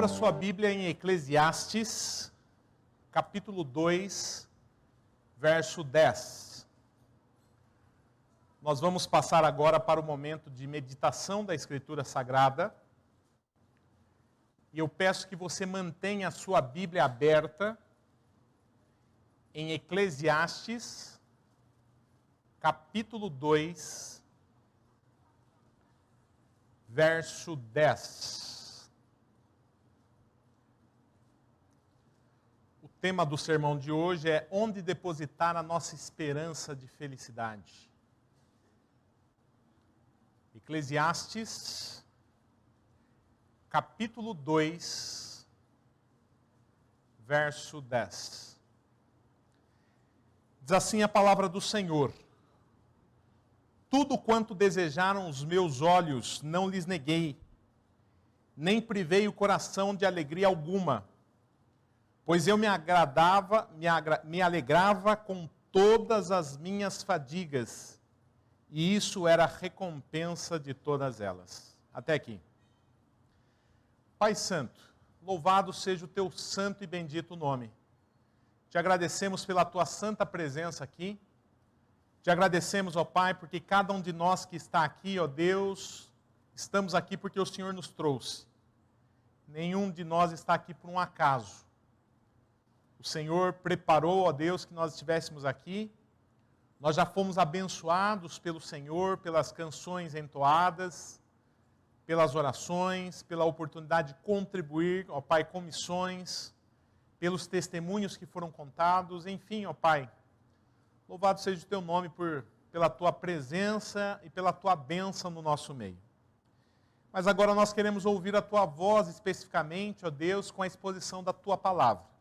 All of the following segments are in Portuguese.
Abra sua Bíblia em Eclesiastes, capítulo 2, verso 10. Nós vamos passar agora para o momento de meditação da Escritura Sagrada. E eu peço que você mantenha a sua Bíblia aberta em Eclesiastes, capítulo 2, verso 10. O tema do sermão de hoje é onde depositar a nossa esperança de felicidade. Eclesiastes, capítulo 2, verso 10. Diz assim a palavra do Senhor: tudo quanto desejaram os meus olhos não lhes neguei, nem privei o coração de alegria alguma, pois eu me alegrava com todas as minhas fadigas, e isso era a recompensa de todas elas. Até aqui. Pai Santo, louvado seja o teu santo e bendito nome. Te agradecemos pela tua santa presença aqui. Te agradecemos, ó Pai, porque cada um de nós que está aqui, ó Deus, estamos aqui porque o Senhor nos trouxe. Nenhum de nós está aqui por um acaso. O Senhor preparou, ó Deus, que nós estivéssemos aqui. Nós já fomos abençoados pelo Senhor, pelas canções entoadas, pelas orações, pela oportunidade de contribuir, ó Pai, com missões, pelos testemunhos que foram contados, enfim, ó Pai. Louvado seja o teu nome pela tua presença e pela tua bênção no nosso meio. Mas agora nós queremos ouvir a tua voz especificamente, ó Deus, com a exposição da tua palavra.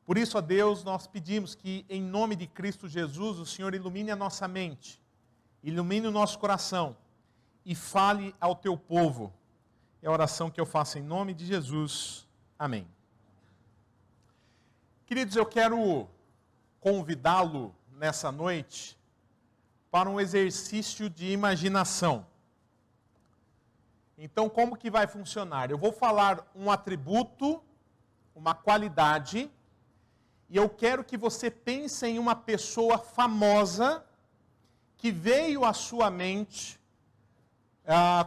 Por isso, ó Deus, nós pedimos que, em nome de Cristo Jesus, o Senhor ilumine a nossa mente, ilumine o nosso coração e fale ao teu povo. É a oração que eu faço em nome de Jesus. Amém. Queridos, eu quero convidá-lo nessa noite para um exercício de imaginação. Então, como que vai funcionar? Eu vou falar um atributo, uma qualidade, e eu quero que você pense em uma pessoa famosa que veio à sua mente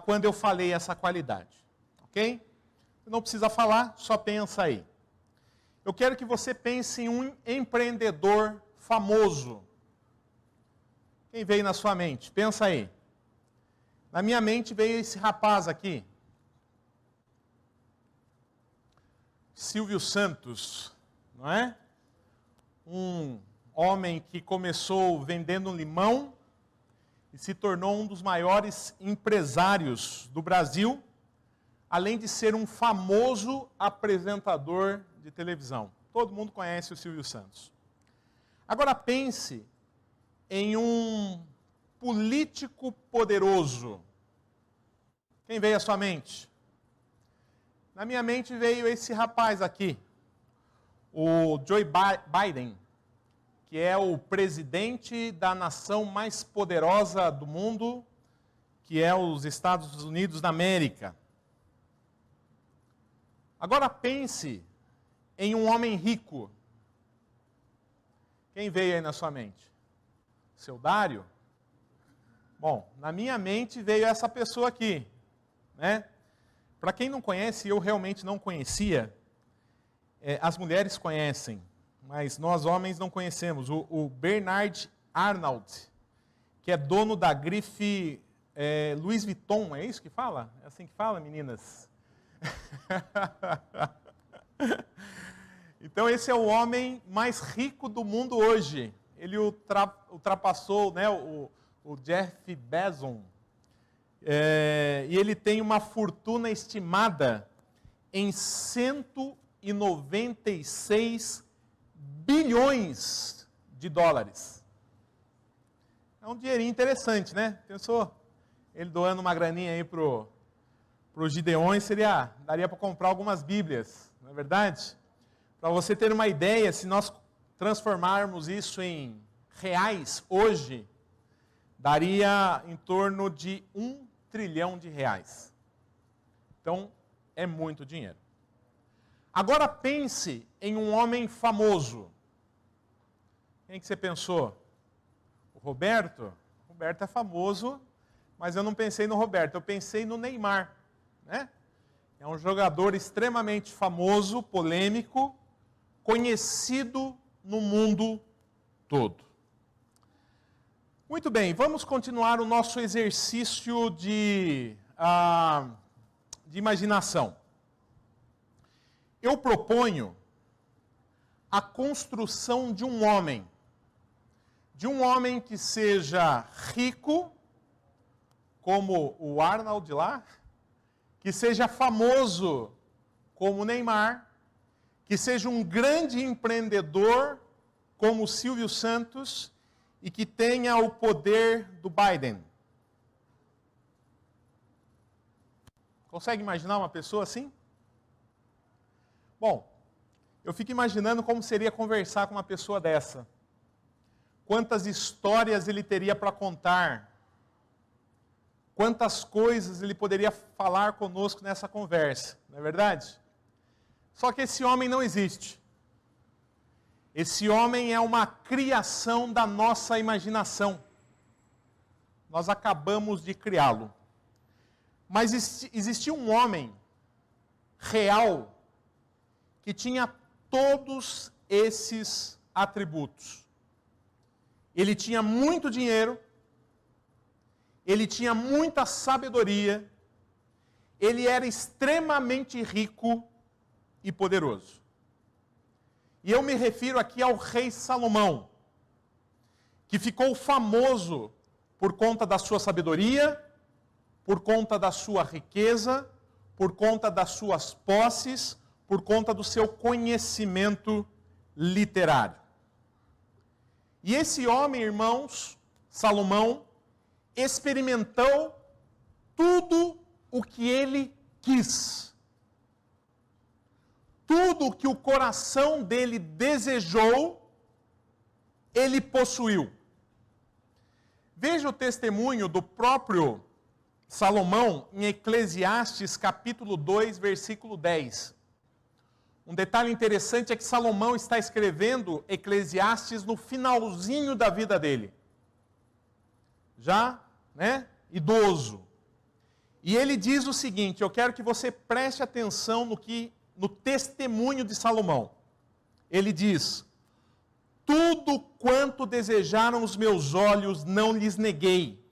quando eu falei essa qualidade. Ok? Não precisa falar, só pensa aí. Eu quero que você pense em um empreendedor famoso. Quem veio na sua mente? Pensa aí. Na minha mente veio esse rapaz aqui. Silvio Santos, não é? Um homem que começou vendendo limão e se tornou um dos maiores empresários do Brasil, além de ser um famoso apresentador de televisão. Todo mundo conhece o Silvio Santos. Agora pense em um político poderoso. Quem veio à sua mente? Na minha mente veio esse rapaz aqui, o Joe Biden, que é o presidente da nação mais poderosa do mundo, que é os Estados Unidos da América. Agora pense em um homem rico. Quem veio aí na sua mente? Seu Dário? Bom, na minha mente veio essa pessoa aqui, né? Para quem não conhece, eu realmente não conhecia, as mulheres conhecem, mas nós homens não conhecemos. O Bernard Arnault, que é dono da grife Louis Vuitton, é isso que fala? É assim que fala, meninas? Então esse é o homem mais rico do mundo hoje. Ele ultrapassou, né, o Jeff Bezos. E ele tem uma fortuna estimada em 196 bilhões de dólares. É um dinheirinho interessante, né? Pensou? Ele doando uma graninha aí pro Gideões, daria para comprar algumas Bíblias, não é verdade? Para você ter uma ideia, se nós transformarmos isso em reais hoje, daria em torno de R$1 trilhão. Então, é muito dinheiro. Agora pense em um homem famoso. Quem que você pensou? O Roberto? O Roberto é famoso, mas eu não pensei no Roberto, eu pensei no Neymar, né? É um jogador extremamente famoso, polêmico, conhecido no mundo todo. Muito bem, vamos continuar o nosso exercício de imaginação. Eu proponho a construção de um homem que seja rico, como o Arnold lá, que seja famoso, como o Neymar, que seja um grande empreendedor, como o Silvio Santos, e que tenha o poder do Biden. Consegue imaginar uma pessoa assim? Bom, eu fico imaginando como seria conversar com uma pessoa dessa. Quantas histórias ele teria para contar. Quantas coisas ele poderia falar conosco nessa conversa, não é verdade? Só que esse homem não existe. Esse homem é uma criação da nossa imaginação. Nós acabamos de criá-lo. Mas existia um homem real que tinha todos esses atributos. Ele tinha muito dinheiro, ele tinha muita sabedoria, ele era extremamente rico e poderoso. E eu me refiro aqui ao rei Salomão, que ficou famoso por conta da sua sabedoria, por conta da sua riqueza, por conta das suas posses, por conta do seu conhecimento literário. E esse homem, irmãos, Salomão, experimentou tudo o que ele quis. Tudo que o coração dele desejou, ele possuiu. Veja o testemunho do próprio Salomão em Eclesiastes capítulo 2, versículo 10. Um detalhe interessante é que Salomão está escrevendo Eclesiastes no finalzinho da vida dele. Já, idoso. E ele diz o seguinte, eu quero que você preste atenção no testemunho de Salomão. Ele diz: tudo quanto desejaram os meus olhos não lhes neguei,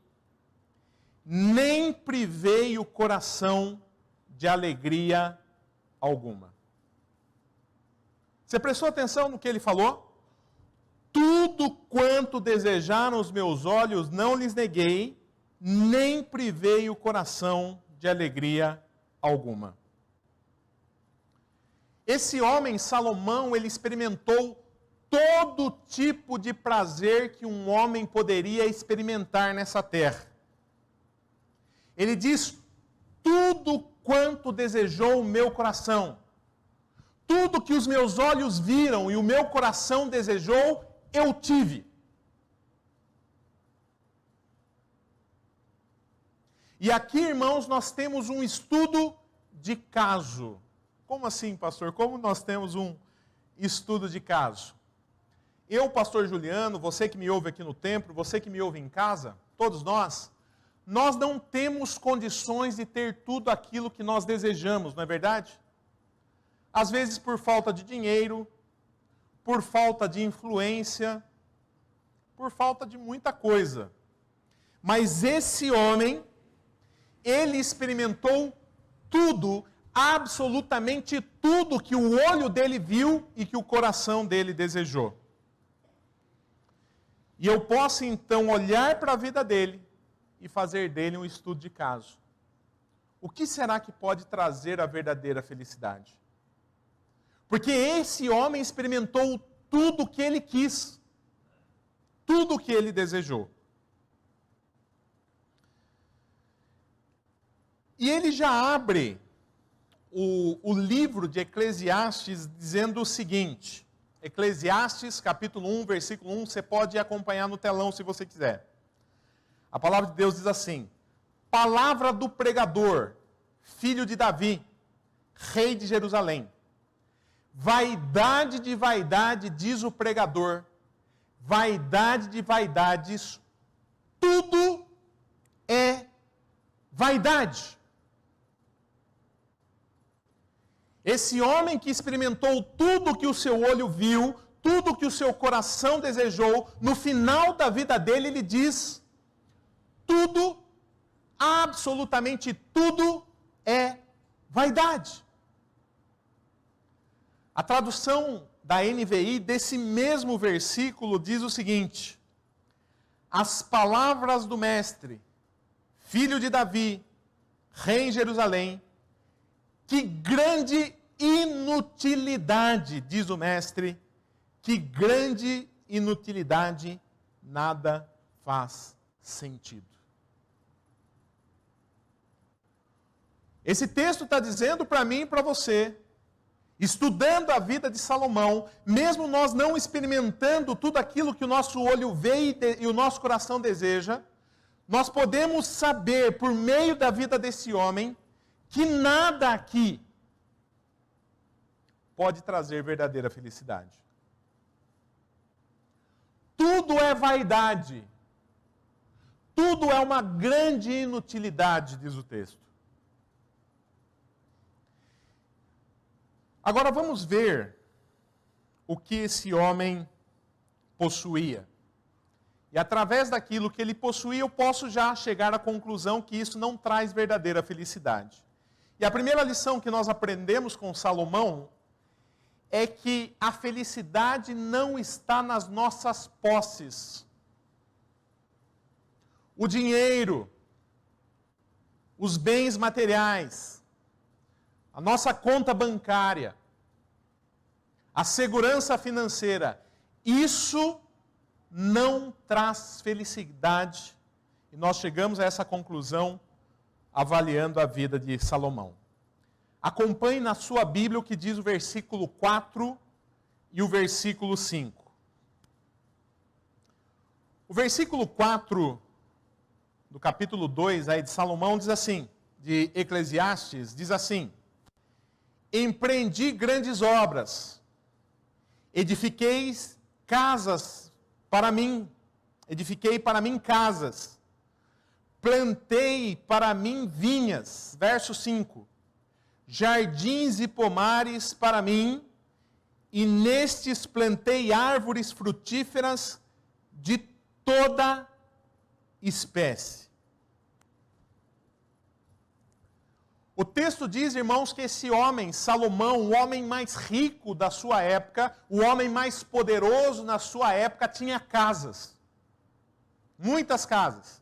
nem privei o coração de alegria alguma. Você prestou atenção no que ele falou? Tudo quanto desejaram os meus olhos não lhes neguei, nem privei o coração de alegria alguma. Esse homem, Salomão, ele experimentou todo tipo de prazer que um homem poderia experimentar nessa terra. Ele diz, tudo quanto desejou o meu coração, tudo que os meus olhos viram e o meu coração desejou, eu tive. E aqui, irmãos, nós temos um estudo de caso. Como assim, pastor? Como nós temos um estudo de caso? Eu, pastor Juliano, você que me ouve aqui no templo, você que me ouve em casa, todos nós não temos condições de ter tudo aquilo que nós desejamos, não é verdade? Às vezes por falta de dinheiro, por falta de influência, por falta de muita coisa. Mas esse homem, ele experimentou tudo, absolutamente tudo que o olho dele viu e que o coração dele desejou. E eu posso então olhar para a vida dele e fazer dele um estudo de caso. O que será que pode trazer a verdadeira felicidade? Porque esse homem experimentou tudo o que ele quis, tudo o que ele desejou. E ele já abre o livro de Eclesiastes dizendo o seguinte, Eclesiastes capítulo 1, versículo 1, você pode acompanhar no telão se você quiser. A palavra de Deus diz assim, palavra do pregador, filho de Davi, rei de Jerusalém. Vaidade de vaidade, diz o pregador. Vaidade de vaidades, tudo é vaidade. Esse homem que experimentou tudo que o seu olho viu, tudo que o seu coração desejou, no final da vida dele ele diz: tudo, absolutamente tudo é vaidade. A tradução da NVI desse mesmo versículo diz o seguinte: as palavras do mestre, filho de Davi, rei em Jerusalém, que grande inutilidade, diz o mestre, que grande inutilidade, nada faz sentido. Esse texto está dizendo para mim e para você, estudando a vida de Salomão, mesmo nós não experimentando tudo aquilo que o nosso olho vê e o nosso coração deseja, nós podemos saber, por meio da vida desse homem, que nada aqui pode trazer verdadeira felicidade. Tudo é vaidade. Tudo é uma grande inutilidade, diz o texto. Agora vamos ver o que esse homem possuía. E através daquilo que ele possuía, eu posso já chegar à conclusão que isso não traz verdadeira felicidade. E a primeira lição que nós aprendemos com Salomão é que a felicidade não está nas nossas posses. O dinheiro, os bens materiais, a nossa conta bancária, a segurança financeira, isso não traz felicidade. E nós chegamos a essa conclusão avaliando a vida de Salomão. Acompanhe na sua Bíblia o que diz o versículo 4 e o versículo 5. O versículo 4 do capítulo 2 aí de Salomão diz assim, de Eclesiastes, diz assim: empreendi grandes obras, edifiquei casas para mim, edifiquei para mim casas, plantei para mim vinhas, verso 5, jardins e pomares para mim, e nestes plantei árvores frutíferas de toda espécie. O texto diz, irmãos, que esse homem, Salomão, o homem mais rico da sua época, o homem mais poderoso na sua época, tinha casas. Muitas casas.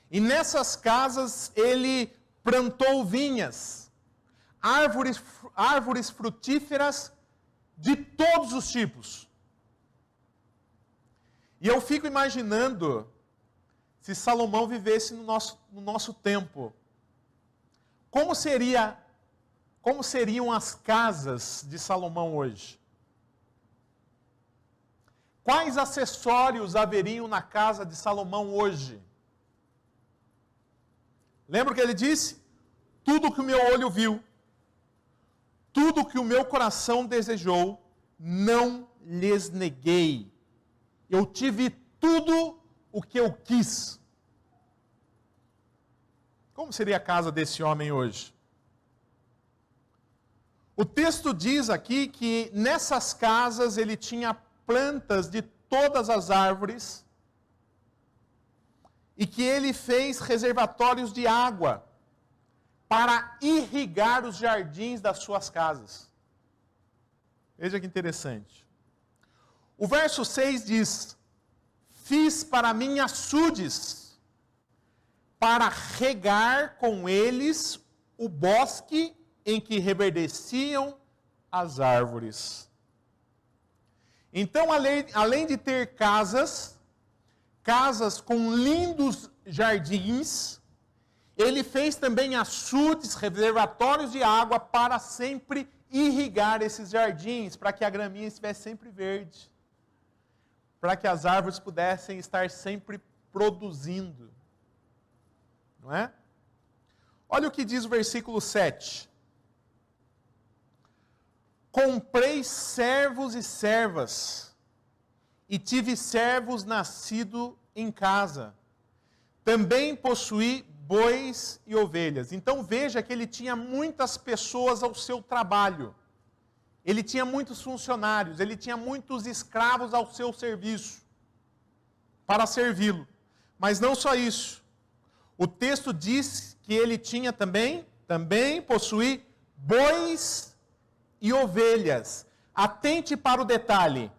E nessas casas ele plantou vinhas, árvores frutíferas de todos os tipos. E eu fico imaginando se Salomão vivesse no nosso tempo. Como seriam as casas de Salomão hoje? Quais acessórios haveriam na casa de Salomão hoje? Lembra o que ele disse? Tudo que o meu olho viu, tudo que o meu coração desejou, não lhes neguei. Eu tive tudo o que eu quis. Como seria a casa desse homem hoje? O texto diz aqui que nessas casas ele tinha plantas de todas as árvores e que ele fez reservatórios de água para irrigar os jardins das suas casas. Veja que interessante. O verso 6 diz: fiz para mim açudes, para regar com eles o bosque em que reverdeciam as árvores. Então, além de ter casas com lindos jardins, ele fez também açudes, reservatórios de água para sempre irrigar esses jardins, para que a graminha estivesse sempre verde, para que as árvores pudessem estar sempre produzindo. Não é? Olha o que diz o versículo 7. comprei servos e servas, e tive servos nascidos em casa. Também possuí bois e ovelhas. Então veja que ele tinha muitas pessoas ao seu trabalho. Ele tinha muitos funcionários, ele tinha muitos escravos ao seu serviço, para servi-lo. Mas não só isso. O texto diz que ele tinha também possui bois e ovelhas. Atente para o detalhe.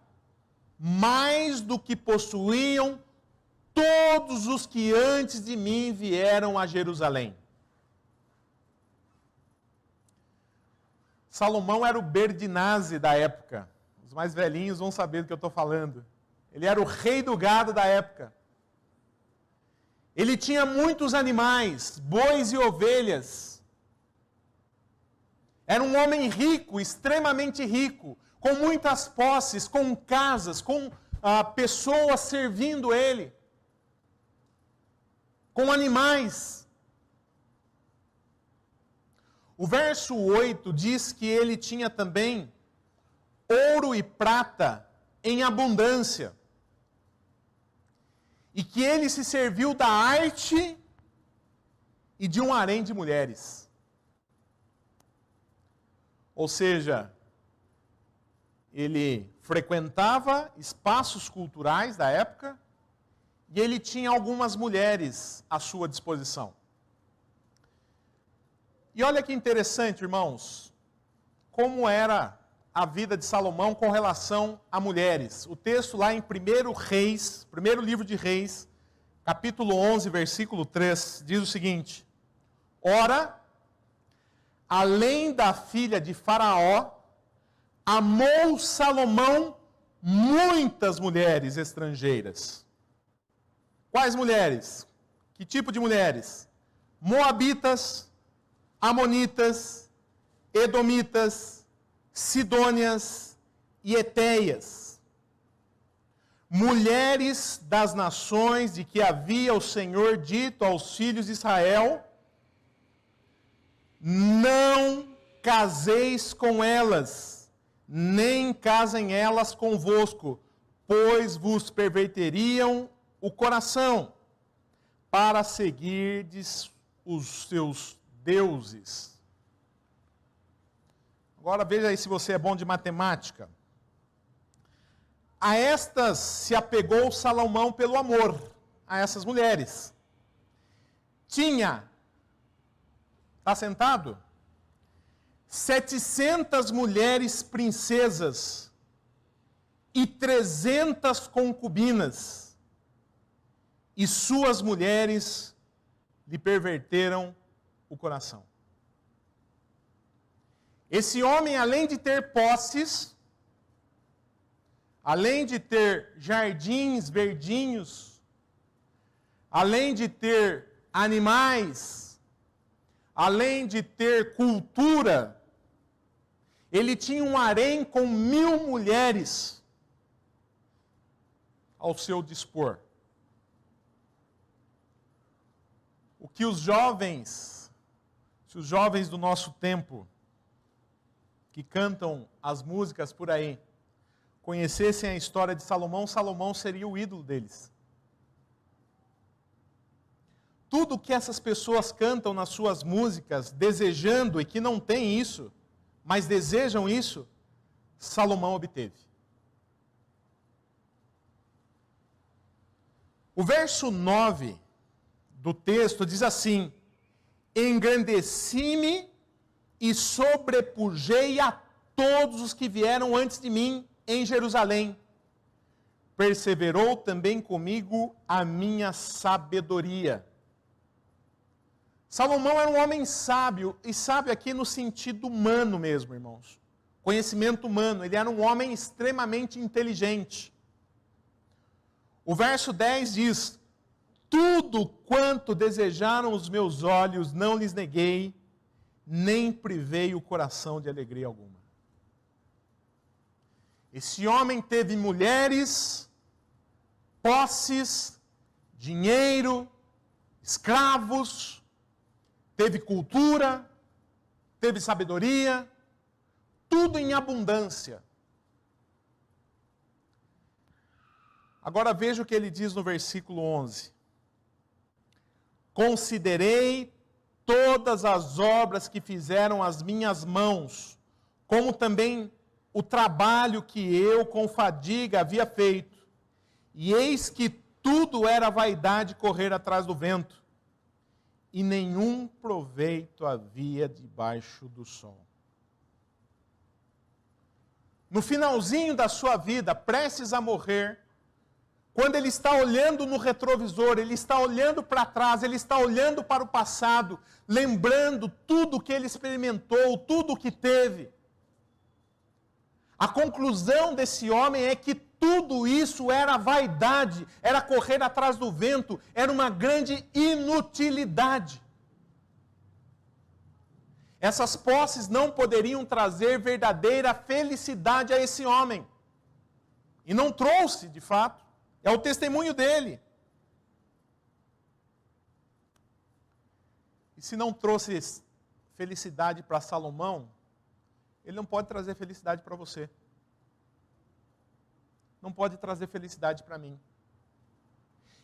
Mais do que possuíam todos os que antes de mim vieram a Jerusalém. Salomão era o Berdinazzi da época. Os mais velhinhos vão saber do que eu estou falando. Ele era o rei do gado da época. Ele tinha muitos animais, bois e ovelhas. Era um homem rico, extremamente rico, com muitas posses, com casas, com pessoas servindo ele, com animais. O verso 8 diz que ele tinha também ouro e prata em abundância. E que ele se serviu da arte e de um harém de mulheres. Ou seja, ele frequentava espaços culturais da época e ele tinha algumas mulheres à sua disposição. E olha que interessante, irmãos, como era a vida de Salomão com relação a mulheres. O texto lá em 1 Reis, primeiro livro de Reis, capítulo 11, versículo 3, diz o seguinte: Ora, além da filha de Faraó, amou Salomão muitas mulheres estrangeiras. Quais mulheres? Que tipo de mulheres? Moabitas, amonitas, edomitas, sidônias e etéias. Mulheres das nações de que havia o Senhor dito aos filhos de Israel: não caseis com elas, nem casem elas convosco, pois vos perverteriam o coração, para seguirdes os seus deuses. Agora veja aí se você é bom de matemática. A estas se apegou Salomão pelo amor a essas mulheres. Tinha, está sentado? 700 mulheres princesas e 300 concubinas. E suas mulheres lhe perverteram o coração. Esse homem, além de ter posses, além de ter jardins verdinhos, além de ter animais, além de ter cultura, ele tinha um harém com 1000 mulheres ao seu dispor. O que os jovens do nosso tempo, que cantam as músicas por aí, conhecessem a história de Salomão, Salomão seria o ídolo deles. Tudo que essas pessoas cantam nas suas músicas, desejando, e que não tem isso, mas desejam isso, Salomão obteve. O verso 9 do texto diz assim: engrandeci-me e sobrepujei a todos os que vieram antes de mim em Jerusalém. Perseverou também comigo a minha sabedoria. Salomão era um homem sábio, e sábio aqui no sentido humano mesmo, irmãos. Conhecimento humano, ele era um homem extremamente inteligente. O verso 10 diz: tudo quanto desejaram os meus olhos não lhes neguei, nem privei o coração de alegria alguma. Esse homem teve mulheres, posses, dinheiro, escravos, teve cultura, teve sabedoria, tudo em abundância. Agora veja o que ele diz no versículo 11. Considerei todas as obras que fizeram as minhas mãos, como também o trabalho que eu com fadiga havia feito. E eis que tudo era vaidade correr atrás do vento, e nenhum proveito havia debaixo do sol. No finalzinho da sua vida, prestes a morrer, quando ele está olhando no retrovisor, ele está olhando para trás, ele está olhando para o passado, lembrando tudo que ele experimentou, tudo que teve. A conclusão desse homem é que tudo isso era vaidade, era correr atrás do vento, era uma grande inutilidade. Essas posses não poderiam trazer verdadeira felicidade a esse homem. E não trouxe, de fato. É o testemunho dele. E se não trouxe felicidade para Salomão, ele não pode trazer felicidade para você. Não pode trazer felicidade para mim.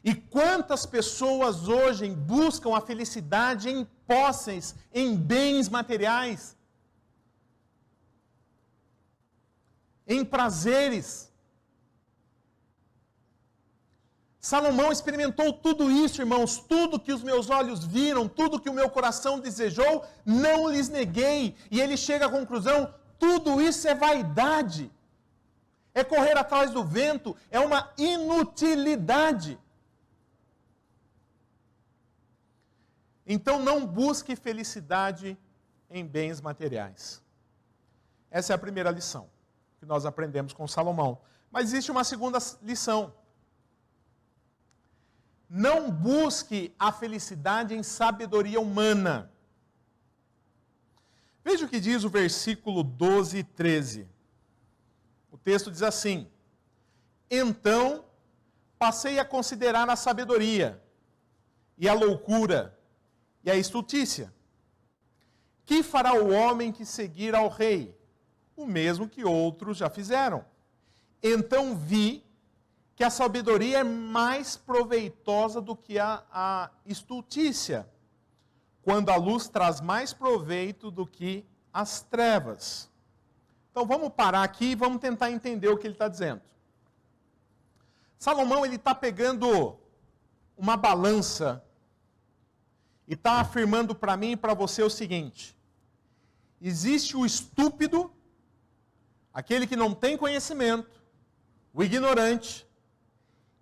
E quantas pessoas hoje buscam a felicidade em posses, em bens materiais, em prazeres. Salomão experimentou tudo isso, irmãos, tudo que os meus olhos viram, tudo que o meu coração desejou, não lhes neguei. E ele chega à conclusão, tudo isso é vaidade. É correr atrás do vento, é uma inutilidade. Então não busque felicidade em bens materiais. Essa é a primeira lição que nós aprendemos com Salomão. Mas existe uma segunda lição. Não busque a felicidade em sabedoria humana. Veja o que diz o versículo 12 e 13. O texto diz assim: então passei a considerar a sabedoria, e a loucura, e a estultícia. Que fará o homem que seguir ao rei? O mesmo que outros já fizeram. Então vi que a sabedoria é mais proveitosa do que a estultícia, quando a luz traz mais proveito do que as trevas. Então vamos parar aqui e vamos tentar entender o que ele está dizendo. Salomão ele está pegando uma balança e está afirmando para mim e para você o seguinte: existe o estúpido, aquele que não tem conhecimento, o ignorante,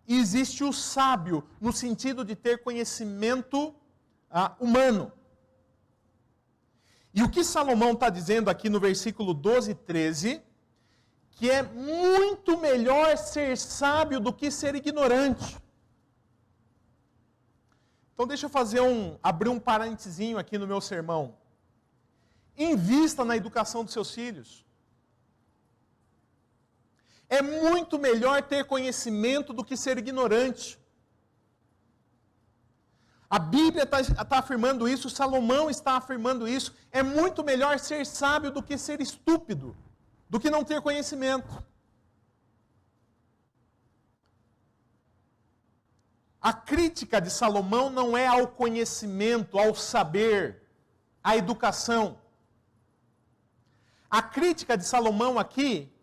e existe o sábio, no sentido de ter conhecimento humano. E o que Salomão está dizendo aqui no versículo 12 e 13, que é muito melhor ser sábio do que ser ignorante. Então deixa eu abrir um parentezinho aqui no meu sermão. Invista na educação dos seus filhos. É muito melhor ter conhecimento do que ser ignorante. A Bíblia está afirmando isso, Salomão está afirmando isso. É muito melhor ser sábio do que ser estúpido, do que não ter conhecimento. A crítica de Salomão não é ao conhecimento, ao saber, à educação. A crítica de Salomão aqui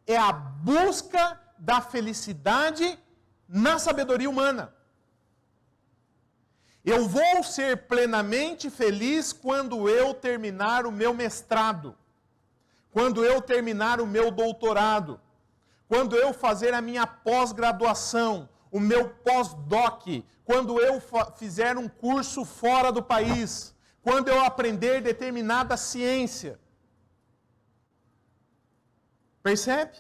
é a busca da felicidade na sabedoria humana. Eu vou ser plenamente feliz quando eu terminar o meu mestrado, quando eu terminar o meu doutorado, quando eu fazer a minha pós-graduação, o meu pós-doc, quando eu fizer um curso fora do país, quando eu aprender determinada ciência. Percebe?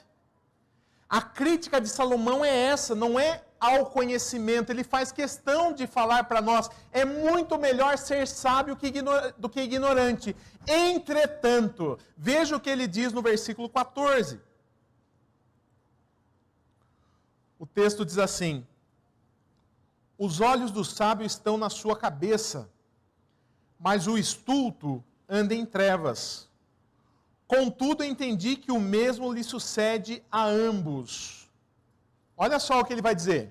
A crítica de Salomão é essa, não é ao conhecimento. Ele faz questão de falar para nós, é muito melhor ser sábio do que ignorante. Entretanto, veja o que ele diz no versículo 14. O texto diz assim: os olhos do sábio estão na sua cabeça, mas o estulto anda em trevas. Contudo, entendi que o mesmo lhe sucede a ambos. Olha só o que ele vai dizer.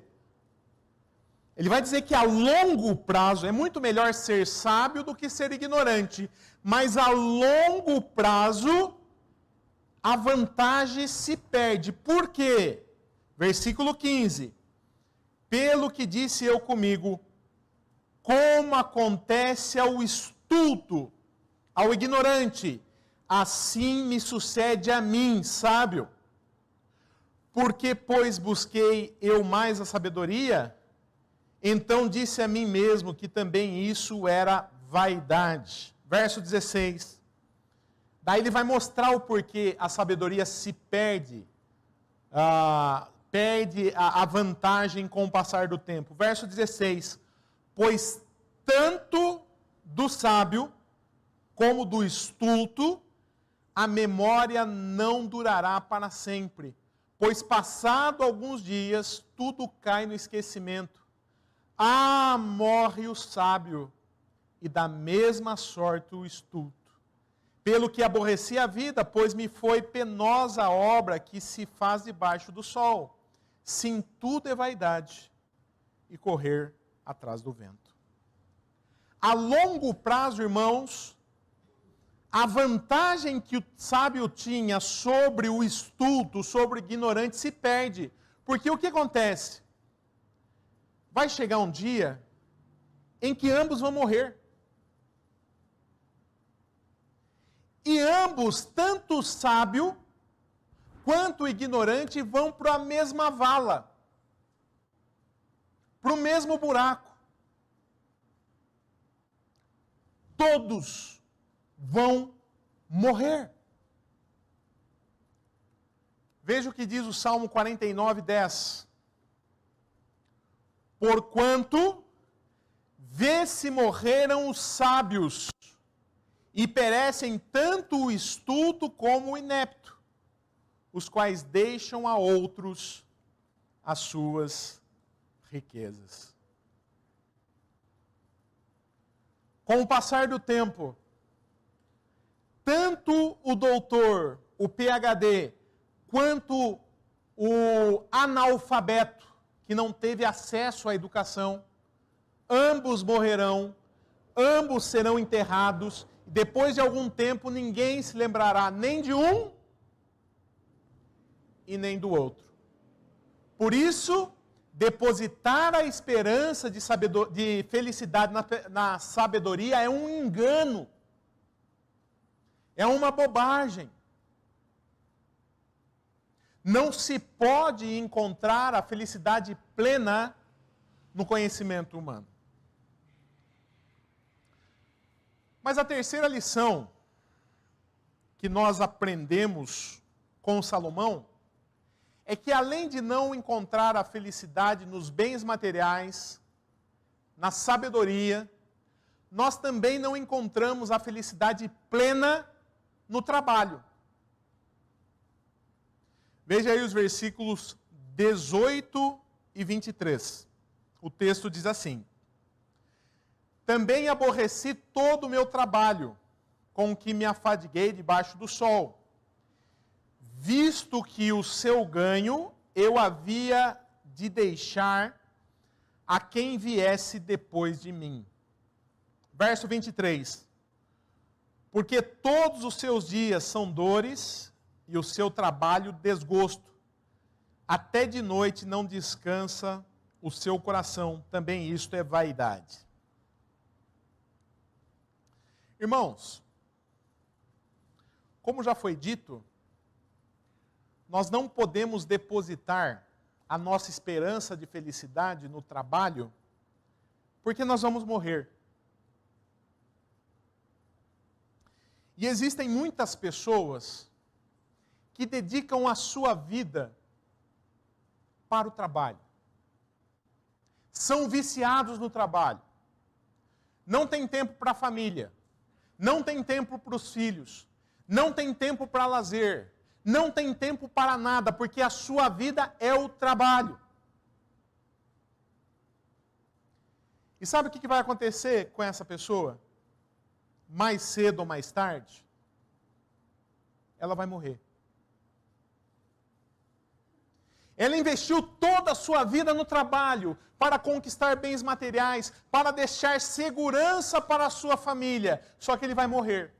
Ele vai dizer que a longo prazo é muito melhor ser sábio do que ser ignorante. Mas a longo prazo, a vantagem se perde. Por quê? Versículo 15. Pelo que disse eu comigo, como acontece ao estulto, ao ignorante, assim me sucede a mim, sábio. Porque, pois, busquei eu mais a sabedoria, então disse a mim mesmo que também isso era vaidade. Verso 16. Daí ele vai mostrar o porquê a sabedoria se perde, perde a vantagem com o passar do tempo. Verso 16. Pois tanto do sábio como do estulto, a memória não durará para sempre, pois passado alguns dias, tudo cai no esquecimento. Morre o sábio, e da mesma sorte o estulto. Pelo que aborreci a vida, pois me foi penosa a obra que se faz debaixo do sol. Sim, tudo é vaidade, e correr atrás do vento. A longo prazo, irmãos, a vantagem que o sábio tinha sobre o estulto, sobre o ignorante, se perde. Porque o que acontece? Vai chegar um dia em que ambos vão morrer. E ambos, tanto o sábio quanto o ignorante, vão para a mesma vala, para o mesmo buraco. Todos vão morrer. Veja o que diz o Salmo 49, 10. Porquanto vê-se morreram os sábios, e perecem tanto o estulto como o inepto, os quais deixam a outros as suas riquezas. Com o passar do tempo, tanto o doutor, o PhD, quanto o analfabeto, que não teve acesso à educação, ambos morrerão, ambos serão enterrados, e depois de algum tempo ninguém se lembrará nem de um e nem do outro. Por isso, depositar a esperança de felicidade na sabedoria é um engano. É uma bobagem. Não se pode encontrar a felicidade plena no conhecimento humano. Mas a terceira lição que nós aprendemos com Salomão é que, além de não encontrar a felicidade nos bens materiais, na sabedoria, nós também não encontramos a felicidade plena no trabalho. Veja aí os versículos 18 e 23. O texto diz assim: também aborreci todo o meu trabalho, com que me afadiguei debaixo do sol, visto que o seu ganho eu havia de deixar a quem viesse depois de mim. Verso 23. Porque todos os seus dias são dores, e o seu trabalho desgosto. Até de noite não descansa o seu coração. Também isto é vaidade. Irmãos, como já foi dito, nós não podemos depositar a nossa esperança de felicidade no trabalho, porque nós vamos morrer. E existem muitas pessoas que dedicam a sua vida para o trabalho. São viciados no trabalho. Não tem tempo para a família. Não tem tempo para os filhos. Não tem tempo para lazer. Não tem tempo para nada, porque a sua vida é o trabalho. E sabe o que vai acontecer com essa pessoa? Mais cedo ou mais tarde? ela vai morrer. Ela investiu toda a sua vida no trabalho para conquistar bens materiais, para deixar segurança para a sua família. Só que ele vai morrer.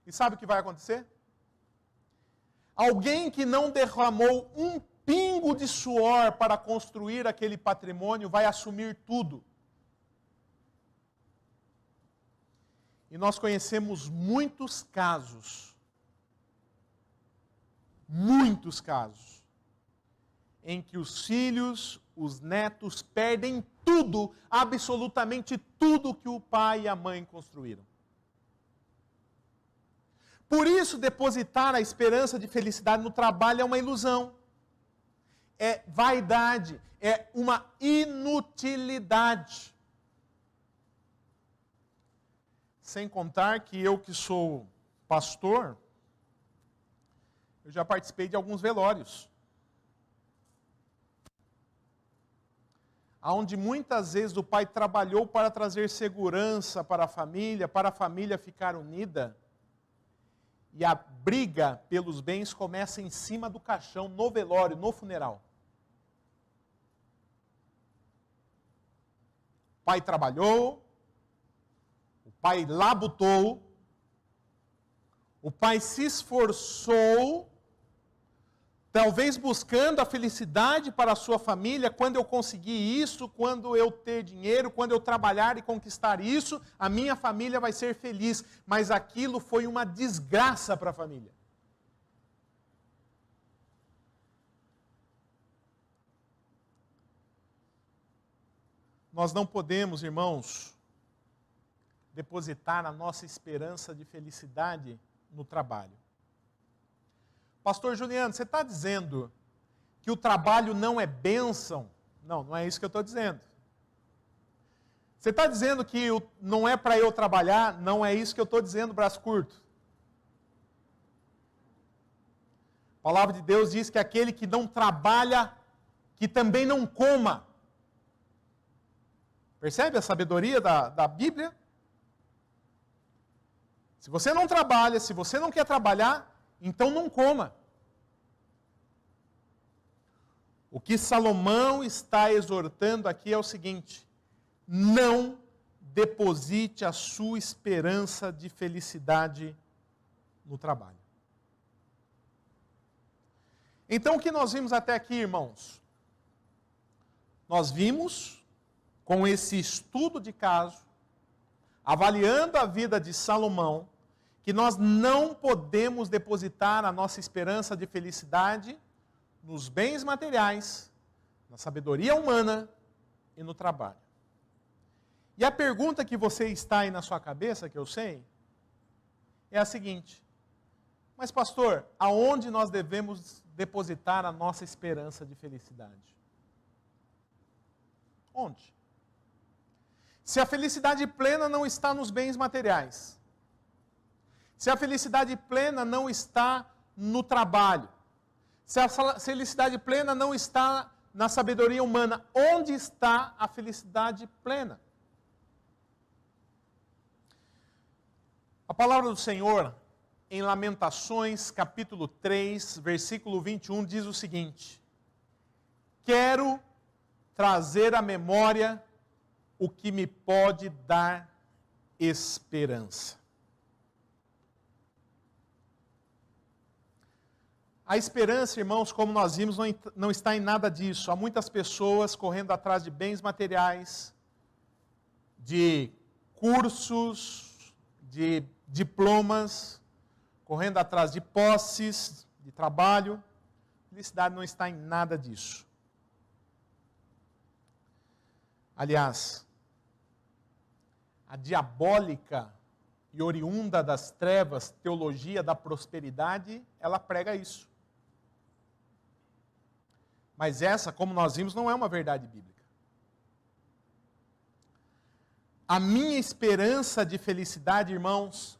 E sabe o que vai acontecer? Alguém que não derramou um pingo de suor para construir aquele patrimônio vai assumir tudo. E nós conhecemos muitos casos, em que os filhos, os netos perdem tudo, absolutamente tudo que o pai e a mãe construíram. Por isso, depositar a esperança de felicidade no trabalho é uma ilusão. É vaidade, é uma inutilidade. Sem contar que eu que sou pastor, eu já participei de alguns velórios. Onde muitas vezes o pai trabalhou para trazer segurança para a família ficar unida. E a briga pelos bens começa em cima do caixão, no velório, no funeral. O pai trabalhou, o pai labutou, o pai se esforçou, talvez buscando a felicidade para a sua família. Quando eu conseguir isso, quando eu ter dinheiro, quando eu trabalhar e conquistar isso, a minha família vai ser feliz. Mas aquilo foi uma desgraça para a família. Nós não podemos, irmãos, depositar a nossa esperança de felicidade no trabalho. Pastor Juliano, você está dizendo que o trabalho não é bênção? Não, não é isso que eu estou dizendo. Você está dizendo que não é para eu trabalhar? Não é isso que eu estou dizendo, braço curto. A palavra de Deus diz que aquele que não trabalha, que também não coma. Percebe a sabedoria da Bíblia? Se você não trabalha, se você não quer trabalhar, então não coma. O que Salomão está exortando aqui é o seguinte: não deposite a sua esperança de felicidade no trabalho. Então o que nós vimos até aqui, irmãos? Nós vimos, com esse estudo de caso, avaliando a vida de Salomão, que nós não podemos depositar a nossa esperança de felicidade nos bens materiais, na sabedoria humana e no trabalho. E a pergunta que você está aí na sua cabeça, que eu sei, é a seguinte: mas pastor, aonde nós devemos depositar a nossa esperança de felicidade? Onde? Se a felicidade plena não está nos bens materiais, se a felicidade plena não está no trabalho, se a felicidade plena não está na sabedoria humana, onde está a felicidade plena? A palavra do Senhor, em Lamentações, capítulo 3, versículo 21, diz o seguinte: quero trazer à memória o que me pode dar esperança. A esperança, irmãos, como nós vimos, não está em nada disso. Há muitas pessoas correndo atrás de bens materiais, de cursos, de diplomas, correndo atrás de posses, de trabalho. Felicidade não está em nada disso. Aliás, a diabólica e oriunda das trevas teologia da prosperidade, ela prega isso. Mas essa, como nós vimos, não é uma verdade bíblica. A minha esperança de felicidade, irmãos,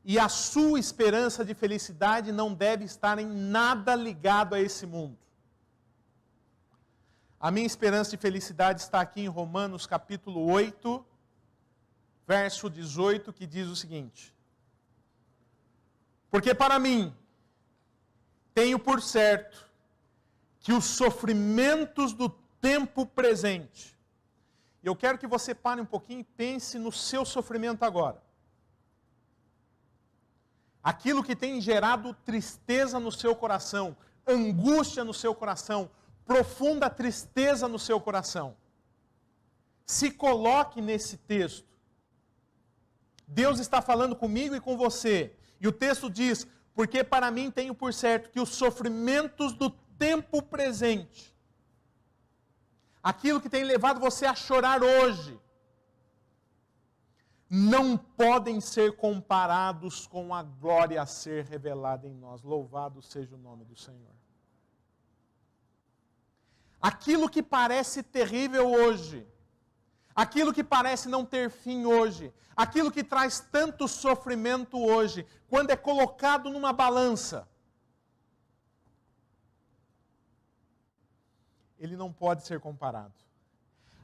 e a sua esperança de felicidade não deve estar em nada ligado a esse mundo. A minha esperança de felicidade está aqui em Romanos capítulo 8, verso 18, que diz o seguinte: Porque para mim, tenho por certo que os sofrimentos do tempo presente, eu quero que você pare um pouquinho e pense no seu sofrimento agora. Aquilo que tem gerado tristeza no seu coração, angústia no seu coração, profunda tristeza no seu coração. Se coloque nesse texto. Deus está falando comigo e com você. E o texto diz, porque para mim tenho por certo que os sofrimentos do tempo presente, aquilo que tem levado você a chorar hoje, não podem ser comparados com a glória a ser revelada em nós. Louvado seja o nome do Senhor. Aquilo que parece terrível hoje, aquilo que parece não ter fim hoje, aquilo que traz tanto sofrimento hoje, quando é colocado numa balança, ele não pode ser comparado.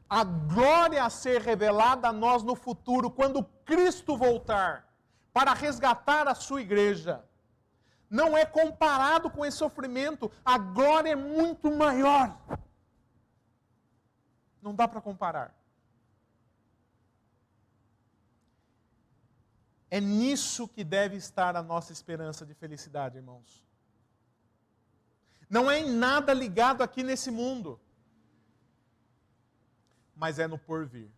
A glória a ser revelada a nós no futuro, quando Cristo voltar para resgatar a sua igreja, não é comparado com esse sofrimento. A glória é muito maior. Não dá para comparar. É nisso que deve estar a nossa esperança de felicidade, irmãos. Não é em nada ligado aqui nesse mundo, mas é no porvir.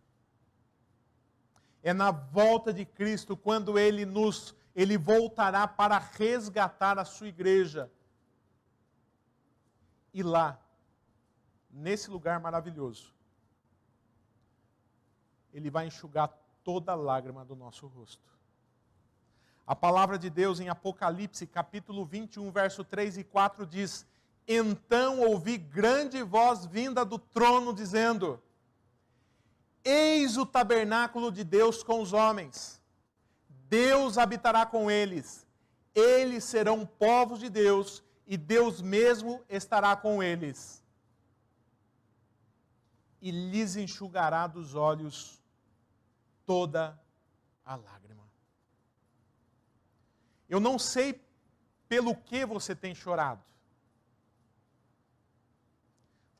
É na volta de Cristo, quando Ele voltará para resgatar a sua igreja. E lá, nesse lugar maravilhoso, Ele vai enxugar toda lágrima do nosso rosto. A palavra de Deus em Apocalipse, capítulo 21, verso 3 e 4 diz: então ouvi grande voz vinda do trono, dizendo: eis o tabernáculo de Deus com os homens. Deus habitará com eles. Eles serão povos de Deus, e Deus mesmo estará com eles. E lhes enxugará dos olhos toda a lágrima. Eu não sei pelo que você tem chorado.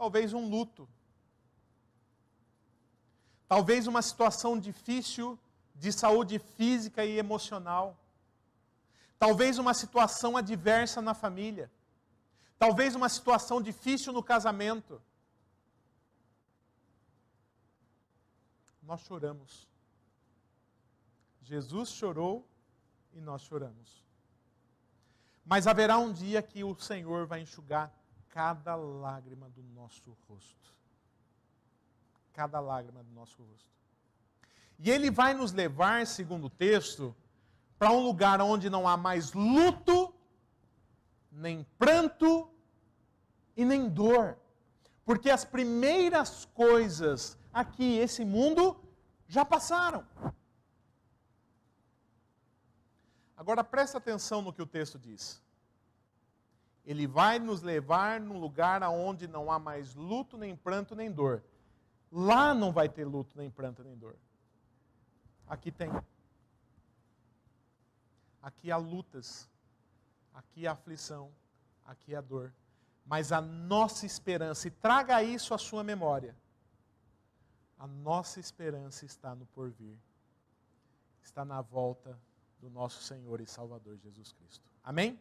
Talvez um luto. Talvez uma situação difícil de saúde física e emocional. Talvez uma situação adversa na família. Talvez uma situação difícil no casamento. Nós choramos. Jesus chorou e nós choramos. Mas haverá um dia que o Senhor vai enxugar cada lágrima do nosso rosto. Cada lágrima do nosso rosto. E Ele vai nos levar, segundo o texto, para um lugar onde não há mais luto, nem pranto e nem dor. Porque as primeiras coisas aqui, esse mundo, já passaram. Agora presta atenção no que o texto diz. Ele vai nos levar num lugar onde não há mais luto, nem pranto, nem dor. Lá não vai ter luto, nem pranto, nem dor. Aqui tem. Aqui há lutas. Aqui há aflição. Aqui há dor. Mas a nossa esperança, e traga isso à sua memória, a nossa esperança está no porvir. Está na volta do nosso Senhor e Salvador Jesus Cristo. Amém?